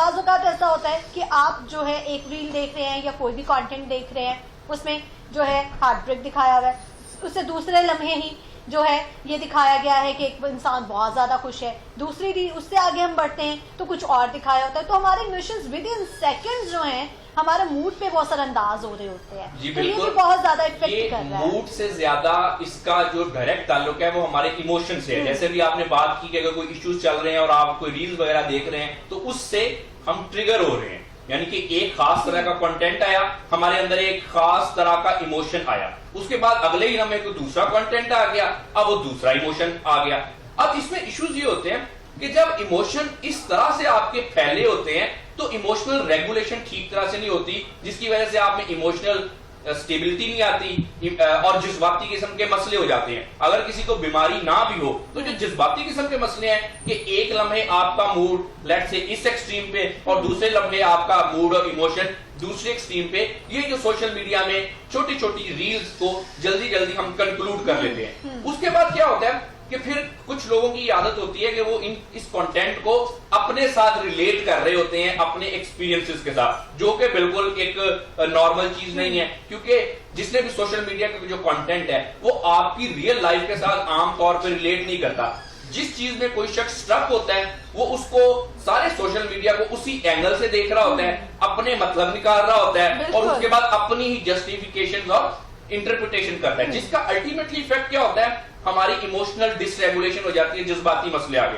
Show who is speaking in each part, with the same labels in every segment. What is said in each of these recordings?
Speaker 1: بعض اوقات ایسا ہوتا ہے کہ آپ جو ہے ایک ریل دیکھ رہے ہیں یا کوئی بھی کانٹینٹ دیکھ رہے ہیں، اس میں جو ہے ہارٹ بریک دکھایا ہوا ہے، اس سے دوسرے لمحے ہی جو ہے یہ دکھایا گیا ہے کہ ایک انسان بہت زیادہ خوش ہے، دوسری ریل اس سے آگے ہم بڑھتے ہیں تو کچھ اور دکھایا ہوتا ہے. تو ہمارے ایموشنز ود ان سیکنڈز جو ہیں ہمارے موڈ پہ بہت اثر انداز ہو رہے ہوتے ہیں.
Speaker 2: جی
Speaker 1: تو یہ
Speaker 2: بالکل،
Speaker 1: بھی بہت زیادہ افیکٹ کر رہا ہے.
Speaker 2: موڈ سے زیادہ اس کا جو ڈائریکٹ تعلق ہے وہ ہمارے ایموشن سے ہے. جیسے بھی آپ نے بات کی کہ اگر کوئی ایشوز چل رہے ہیں اور آپ کوئی ریلز وغیرہ دیکھ رہے ہیں تو اس سے ہم ٹریگر ہو رہے ہیں، یعنی کہ ایک خاص طرح کا کنٹینٹ آیا، ہمارے اندر ایک خاص طرح کا ایموشن آیا، اس کے بعد اگلے ہی ہمیں کوئی دوسرا کنٹینٹ آ گیا، اب وہ دوسرا ایموشن آ گیا. اب اس میں ایشوز یہ ہوتے ہیں کہ جب ایموشن اس طرح سے آپ کے پھیلے ہوتے ہیں تو ایموشنل ریگولیشن ٹھیک طرح سے نہیں ہوتی، جس کی وجہ سے آپ میں ایموشنل اسٹیبلٹی نہیں آتی اور جذباتی قسم کے مسئلے ہو جاتے ہیں. اگر کسی کو بیماری نہ بھی ہو تو جو جذباتی قسم کے مسئلے ہیں کہ ایک لمحے آپ کا موڈ لیٹ سے اس ایکسٹریم پہ اور دوسرے لمحے آپ کا موڈ اور ایموشن دوسرے ایکسٹریم پہ، یہ جو سوشل میڈیا میں چھوٹی چھوٹی ریلز کو جلدی جلدی ہم کنکلوڈ کر لیتے ہیں. اس کے بعد کیا ہوتا ہے کہ پھر کچھ لوگوں کی عادت ہوتی ہے کہ وہ اس کنٹینٹ کو اپنے ساتھ ریلیٹ کر رہے ہوتے ہیں اپنے ایکسپیرینسز کے ساتھ، جو کہ بالکل ایک نارمل چیز نہیں ہے، کیونکہ جس نے بھی سوشل میڈیا کا جو کنٹینٹ ہے وہ آپ کی ریئل لائف کے ساتھ عام طور پہ ریلیٹ نہیں کرتا. جس چیز میں کوئی شخص اسٹرک ہوتا ہے وہ اس کو سارے سوشل میڈیا کو اسی اینگل سے دیکھ رہا ہوتا ہے، اپنے مطلب نکال رہا ہوتا ہے اور اس کے بعد اپنی ہی جسٹیفیکیشن اور انٹرپریٹیشن کرتا ہے، جس کا الٹیمیٹلی افیکٹ کیا ہوتا ہے، ہماری ایموشنل ڈس ریگولیشن ہو جاتی ہے، جذباتی مسئلے آگے.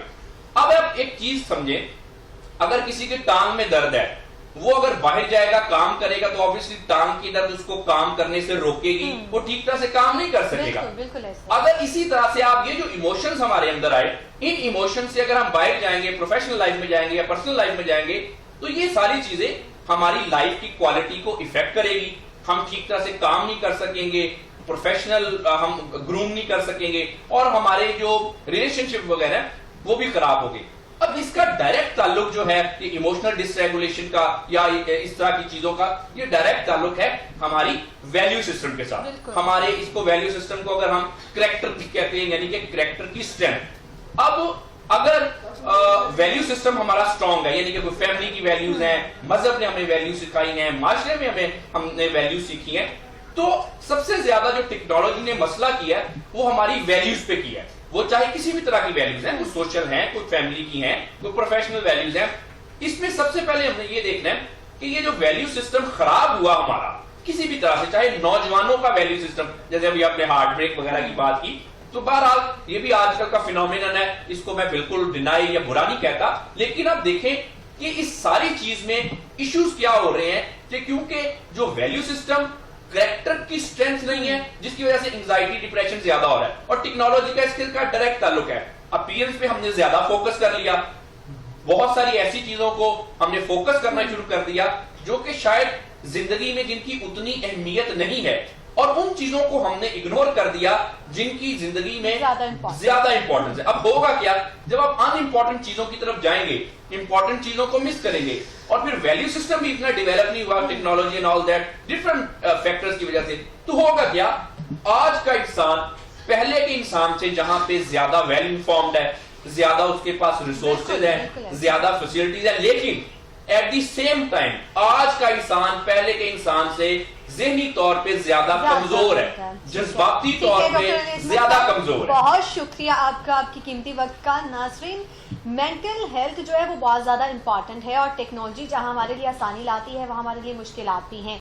Speaker 2: اب آپ ایک چیز سمجھیں، اگر کسی کے ٹانگ میں درد ہے، وہ اگر باہر جائے گا کام کرے گا تو obviously ٹانگ کی درد اس کو کام کرنے سے روکے گی، وہ ٹھیک طرح سے کام نہیں کر سکے گا. اگر اسی طرح سے آپ یہ جو ایموشنز ہمارے اندر آئے، ان ایموشن سے اگر ہم باہر جائیں گے، پروفیشنل لائف میں جائیں گے یا پرسنل لائف میں جائیں گے، تو یہ ساری چیزیں ہماری لائف کی کوالٹی کو افیکٹ کرے گی. ہم ٹھیک طرح سے کام نہیں کر سکیں گے، پروفیشنل ہم گروم نہیں کر سکیں گے، اور ہمارے جو ریلیشن شپ وغیرہ وہ بھی خراب ہوگی. اب اس کا ڈائریکٹ تعلق جو ہے یہ ایموشنل ڈس ریگولیشن کا یا اس طرح کی چیزوں کا، یہ ڈائریکٹ تعلق ہے ہماری ویلیو سسٹم کے ساتھ. ہمارے اس کو ویلیو سسٹم کو اگر ہم کریکٹر بھی کہتے ہیں، یعنی کہ کریکٹر کی اسٹرینتھ. اب اگر ویلیو سسٹم ہمارا اسٹرانگ ہے، یعنی کہ کوئی فیملی کی ویلیوز ہیں، مذہب نے ہمیں ویلیو سکھائی ہیں، معاشرے میں ہم نے ویلیو سیکھی ہیں، تو سب سے زیادہ جو ٹیکنالوجی نے مسئلہ کیا ہے وہ ہماری ویلیوز پہ کیا ہے. وہ چاہے کسی بھی طرح کی ویلیوز ہیں، کوئی سوشل ہیں، کوئی فیملی کی ہیں، کوئی پروفیشنل ویلیوز ہیں. اس میں سب سے پہلے ہم نے یہ دیکھنا ہے کہ یہ جو ویلیو سسٹم خراب ہوا ہمارا کسی بھی طرح سے، چاہے نوجوانوں کا ویلیو سسٹم، جیسے ابھی آپ نے ہارٹ بریک وغیرہ کی بات کی، تو بہرحال یہ بھی آج کل کا فینومینن ہے، اس کو میں بالکل ڈینائی یا برا نہیں کہتا. لیکن اب دیکھیں کہ اس ساری چیز میں ایشوز کیا ہو رہے ہیں کہ کیونکہ جو ویلیو سسٹم کریکٹر کی اسٹرینتھ نہیں ہے، جس کی وجہ سے انزائٹی ڈپریشن زیادہ ہو رہا ہے، اور ٹیکنالوجی کا اس کا ڈائریکٹ تعلق ہے. اپیئرنس پہ ہم نے زیادہ فوکس کر لیا، بہت ساری ایسی چیزوں کو ہم نے فوکس کرنا شروع کر دیا جو کہ شاید زندگی میں جن کی اتنی اہمیت نہیں ہے، اور ان چیزوں کو ہم نے اگنور کر دیا جن کی زندگی میں زیادہ امپورٹنس ہے. اب ہوگا کیا جب آپ ان امپورٹنٹ چیزوں کی طرف جائیں گے، امپورٹنٹ چیزوں کو مس کریں گے، اور پھر ویلیو سسٹم بھی اتنا ڈیولپ نہیں ہوا، technology and all that different factors کی وجہ سے، تو ہوگا کیا، آج کا انسان پہلے کے انسان سے جہاں پہ زیادہ ویل انفارمڈ ہے، زیادہ اس کے پاس ریسورسز ہیں، زیادہ فیسلٹیز ہیں، لیکن ایٹ دی سیم ٹائم آج کا انسان پہلے کے انسان سے ذہنی طور پہ زیادہ کمزور ہے، جذباتی طور پہ زیادہ کمزور ہے.
Speaker 1: بہت شکریہ آپ کا، آپ کی قیمتی وقت کا. ناظرین، مینٹل ہیلتھ جو ہے وہ بہت زیادہ امپورٹنٹ ہے، اور ٹیکنالوجی جہاں ہمارے لیے آسانی لاتی ہے وہاں ہمارے لیے مشکلات بھی ہیں.